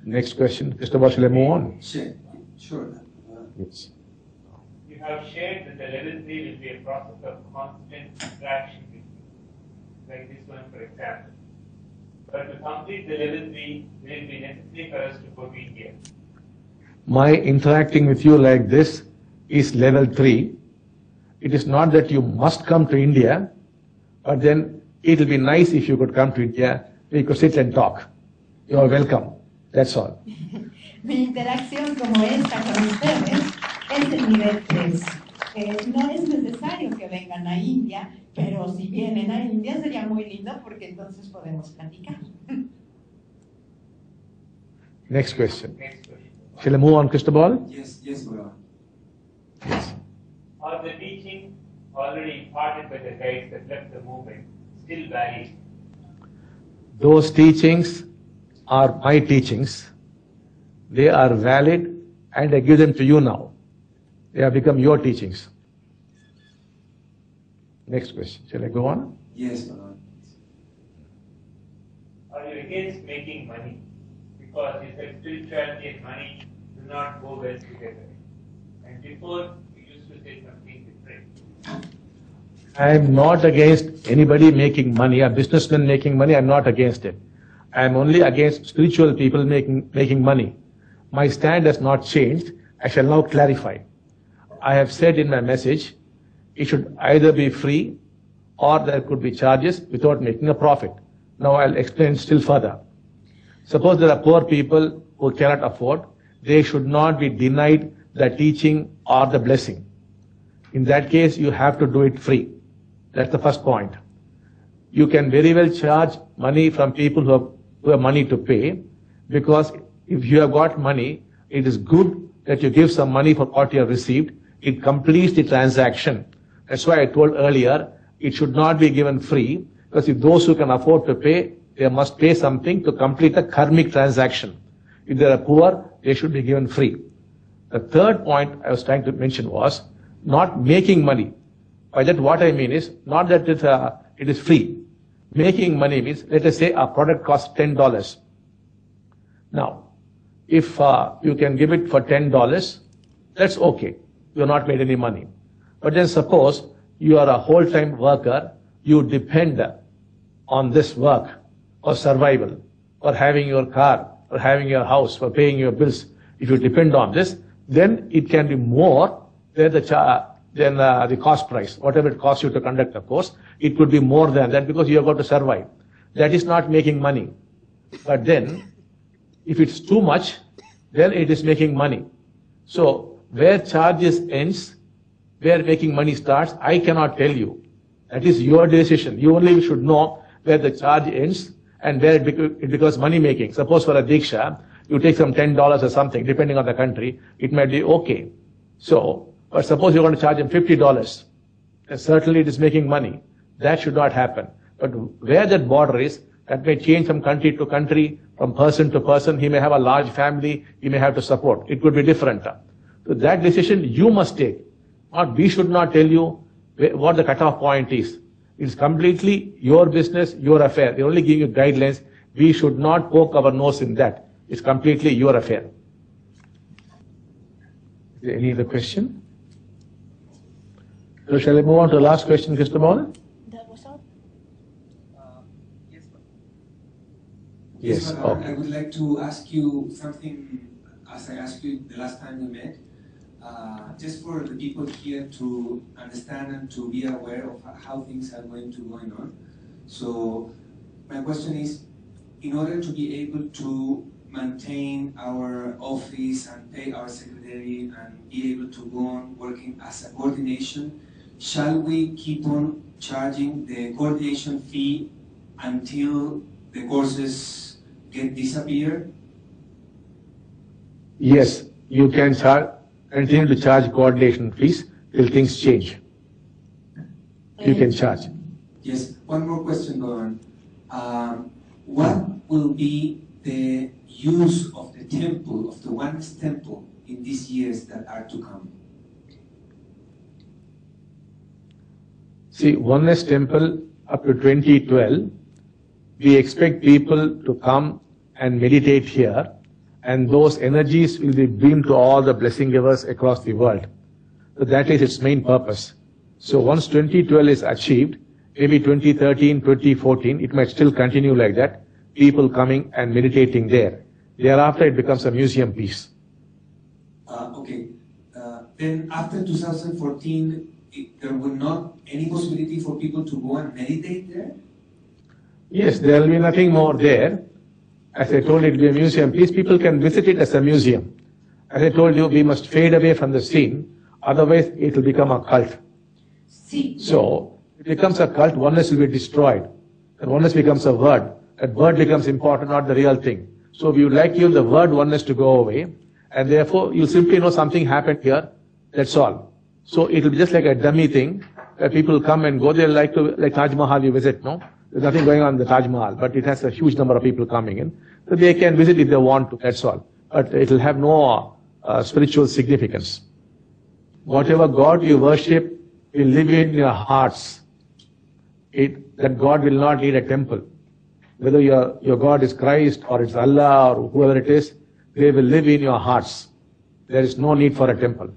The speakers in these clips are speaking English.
Next question. Christopher, shall I move on? Sure. Yes. You have shared that the level 3 will be a process of constant interaction with you, like this one, for example. But to complete the level 3, will it be necessary for us to go to India? My interacting with you like this is level 3. It is not that you must come to India, but then it will be nice if you could come to India. We could sit and talk. You are welcome. That's all. Mi interacción como esta con ustedes es el nivel 3. No es necesario que vengan a India, pero si vienen a India sería muy lindo porque entonces podemos platicar. Next question. Shall I move on, Cristobal? Yes, Bhagavan. Yes. Are the teachings already imparted by the guides that left the movement still valid? Those teachings are my teachings. They are valid and I give them to you now. They have become your teachings. Next question. Shall I go on? Yes, Bhagavan. Are you against making money? Because you said spirituality and money do not go well together. And before, you used to say something different. I am not against anybody making money, a businessman making money. I am not against it. I am only against spiritual people making money. My stand has not changed. I shall now clarify. I have said in my message, it should either be free or there could be charges without making a profit. Now I'll explain still further. Suppose there are poor people who cannot afford, they should not be denied the teaching or the blessing. In that case, you have to do it free. That's the first point. You can very well charge money from people who have money to pay, because if you have got money, it is good that you give some money for what you have received. It completes the transaction. That's why I told earlier, it should not be given free, because if those who can afford to pay, they must pay something to complete the karmic transaction. If they are poor, they should be given free. The third point I was trying to mention was not making money. By that what I mean is not that it is free. Making money means, let us say a product costs $10. Now, if you can give it for $10, that's okay. You have not made any money. But then suppose you are a whole-time worker, you depend on this work for survival, for having your car, for having your house, for paying your bills. If you depend on this, then it can be more than the cost price. Whatever it costs you to conduct a course, it could be more than that because you have got to survive. That is not making money. But then, if it's too much, then it is making money. So, where charges ends, where making money starts, I cannot tell you. That is your decision. You only should know where the charge ends and where it becomes money making. Suppose for a diksha, you take some $10 or something, depending on the country, it might be okay. So, but suppose you're going to charge him $50, then certainly it is making money. That should not happen. But where that border is, that may change from country to country, from person to person. He may have a large family, he may have to support. It could be different. So that decision you must take. We should not tell you what the cutoff point is. It's completely your business, your affair. They only give you guidelines. We should not poke our nose in that. It's completely your affair. Is there any other question? So shall I move on to the last question, Cristobal? That was all. Yes, okay. I would like to ask you something as I asked you the last time we met. Just for the people here to understand and to be aware of how things are going on. So my question is, in order to be able to maintain our office and pay our secretary and be able to go on working as a coordination, shall we keep on charging the coordination fee until the courses disappear? Yes, you can continue to charge coordination fees till things change. You can charge. Yes, one more question, Bhagavan. What will be the use of the temple, of the Oneness Temple, in these years that are to come? See, Oneness Temple up to 2012, we expect people to come and meditate here and those energies will be beamed to all the blessing givers across the world. So that is its main purpose. So once 2012 is achieved, maybe 2013, 2014, it might still continue like that, people coming and meditating there. Thereafter, it becomes a museum piece. Okay. Then after 2014, there will not any possibility for people to go and meditate there? Yes, there will be nothing more there. As I told you, it will be a museum piece. People can visit it as a museum. As I told you, we must fade away from the scene. Otherwise, it will become a cult. So, it becomes a cult, oneness will be destroyed. And oneness becomes a word. That word becomes important, not the real thing. So, we would like you, the word oneness, to go away. And therefore, you simply know something happened here. That's all. So, it will be just like a dummy thing. Where people come and go there like Taj Mahal you visit, no? There's nothing going on in the Taj Mahal, but it has a huge number of people coming in. So they can visit if they want to, that's all. But it will have no spiritual significance. Whatever God you worship will live in your hearts. That God will not need a temple. Whether your God is Christ or it's Allah or whoever it is, they will live in your hearts. There is no need for a temple.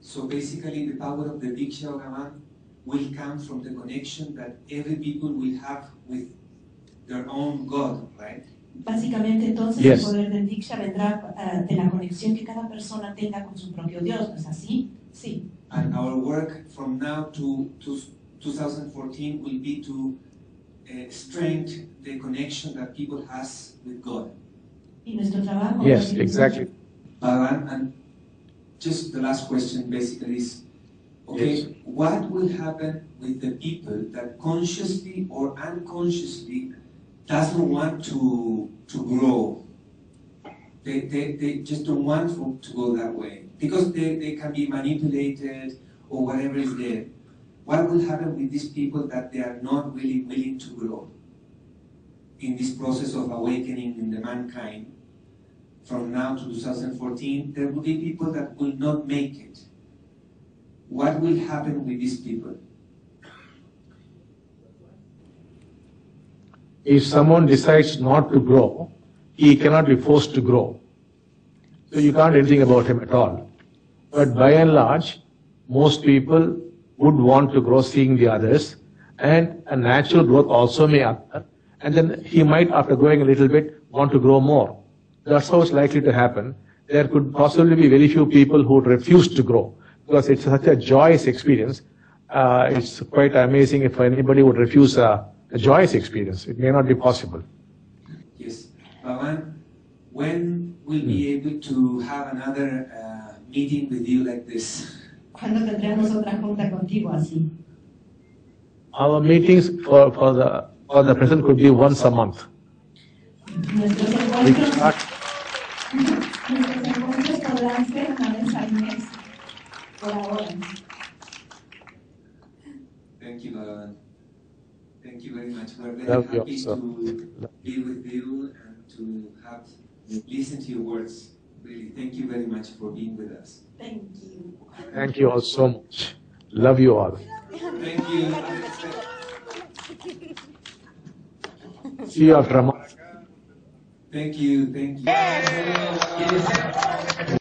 So basically the power of the Diksha Bhagavan will come from the connection that every people will have with their own God, right? Básicamente entonces Yes. El poder del Diksha vendrá de la conexión que cada persona tenga con su propio Dios, ¿no es así? Sí. And our work from now to 2014 will be to strengthen the connection that people has with God. Y nuestro trabajo. Yes, exactly. And just the last question basically is, okay, Yes. What will happen with the people that consciously or unconsciously doesn't want to grow? They just don't want to go that way because they can be manipulated or whatever is there. What will happen with these people that they are not really willing to grow in this process of awakening in the mankind? From now to 2014, there will be people that will not make it. What will happen with these people? If someone decides not to grow, he cannot be forced to grow. So you can't do anything about him at all. But by and large, most people would want to grow seeing the others, and a natural growth also may occur, and then he might, after growing a little bit, want to grow more. That's how it's likely to happen. There could possibly be very few people who would refuse to grow, because it's such a joyous experience. It's quite amazing if anybody would refuse a joyous experience. It may not be possible. Yes. Bhagavan, when will we be able to have another meeting with you like this? ¿Cuándo tendremos otra junta contigo así? Our meetings for the present could be once a month. Nuestros encuentros podrán ser una vez al mes, por ahora. Thank you, Bhagavan. Thank you very much. We're very Love you happy also. to be with you and to have listened to your words. Really, thank you very much for being with us. Thank you. Thank you all so much. Love you all. Thank you. See you after a month. Thank you. Thank you.